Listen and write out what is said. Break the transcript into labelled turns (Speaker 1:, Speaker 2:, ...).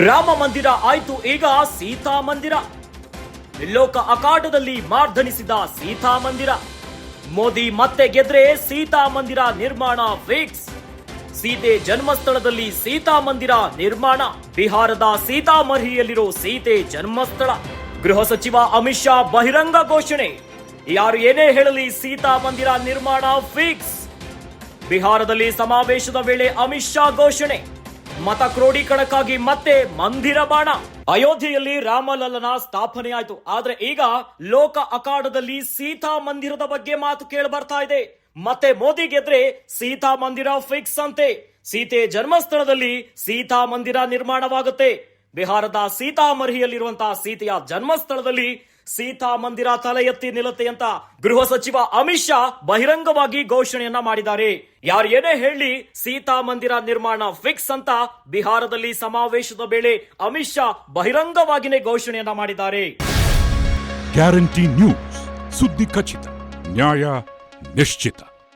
Speaker 1: ರಾಮ ಮಂದಿರ ಆಯ್ತು ಈಗ ಸೀತಾ ಮಂದಿರ. ಲೋಕ ಅಖಾಡದಲ್ಲಿ ಮಾರ್ಧನಿಸಿದ ಸೀತಾ ಮಂದಿರ. ಮೋದಿ ಮತ್ತೆ ಗೆದ್ರೆ ಸೀತಾ ಮಂದಿರ ನಿರ್ಮಾಣ ಫಿಕ್ಸ್. ಸೀತೆ ಜನ್ಮಸ್ಥಳದಲ್ಲಿ ಸೀತಾ ಮಂದಿರ ನಿರ್ಮಾಣ. ಬಿಹಾರದ ಸೀತಾಮರ್ಹಿಯಲ್ಲಿರೋ ಸೀತೆ ಜನ್ಮಸ್ಥಳ. ಗೃಹ ಸಚಿವ ಅಮಿತ್ ಶಾ ಬಹಿರಂಗ ಘೋಷಣೆ. ಯಾರು ಏನೇ ಹೇಳಲಿ ಸೀತಾ ಮಂದಿರ ನಿರ್ಮಾಣ ಫಿಕ್ಸ್. ಬಿಹಾರದಲ್ಲಿ ಸಮಾವೇಶದ ವೇಳೆ ಅಮಿತ್ ಶಾ ಘೋಷಣೆ. ಮತ ಕ್ರೋಢೀಕರಣಕ್ಕಾಗಿ ಮತ್ತೆ ಮಂದಿರ ಬಾಣ. ಅಯೋಧ್ಯೆಯಲ್ಲಿ ರಾಮಲಲ್ಲನ ಸ್ಥಾಪನೆ ಆಯ್ತು. ಆದ್ರೆ ಈಗ ಲೋಕ ಅಖಾಡದಲ್ಲಿ ಸೀತಾ ಮಂದಿರದ ಬಗ್ಗೆ ಮಾತು ಕೇಳಿ ಬರ್ತಾ ಇದೆ. ಮತ್ತೆ ಮೋದಿ ಗೆದ್ರೆ ಸೀತಾ ಮಂದಿರ ಫಿಕ್ಸ್ ಅಂತೆ. ಸೀತೆ ಜನ್ಮಸ್ಥಳದಲ್ಲಿ ಸೀತಾ ಮಂದಿರ ನಿರ್ಮಾಣವಾಗುತ್ತೆ. ಬಿಹಾರದ ಸೀತಾಮರ್ಹಿಯಲ್ಲಿರುವಂತಹ ಸೀತೆಯ ಜನ್ಮಸ್ಥಳದಲ್ಲಿ ಸೀತಾ ಮಂದಿರ ತಲೆ ಎತ್ತಿ ನಿಲ್ಲುತ್ತೆ ಅಂತ ಗೃಹ ಸಚಿವ ಅಮಿತ್ ಶಾ ಬಹಿರಂಗವಾಗಿ ಘೋಷಣೆಯನ್ನ ಮಾಡಿದ್ದಾರೆ. ಯಾರು ಏನೇ ಹೇಳಿ ಸೀತಾ ಮಂದಿರ ನಿರ್ಮಾಣ ಫಿಕ್ಸ್ ಅಂತ ಬಿಹಾರದಲ್ಲಿ ಸಮಾವೇಶದ ವೇಳೆ ಅಮಿತ್ ಶಾ ಬಹಿರಂಗವಾಗಿಯೇ ಘೋಷಣೆಯನ್ನ ಮಾಡಿದ್ದಾರೆ.
Speaker 2: ಗ್ಯಾರಂಟಿ ನ್ಯೂಸ್, ಸುದ್ದಿ ಖಚಿತ, ನ್ಯಾಯ ನಿಶ್ಚಿತ.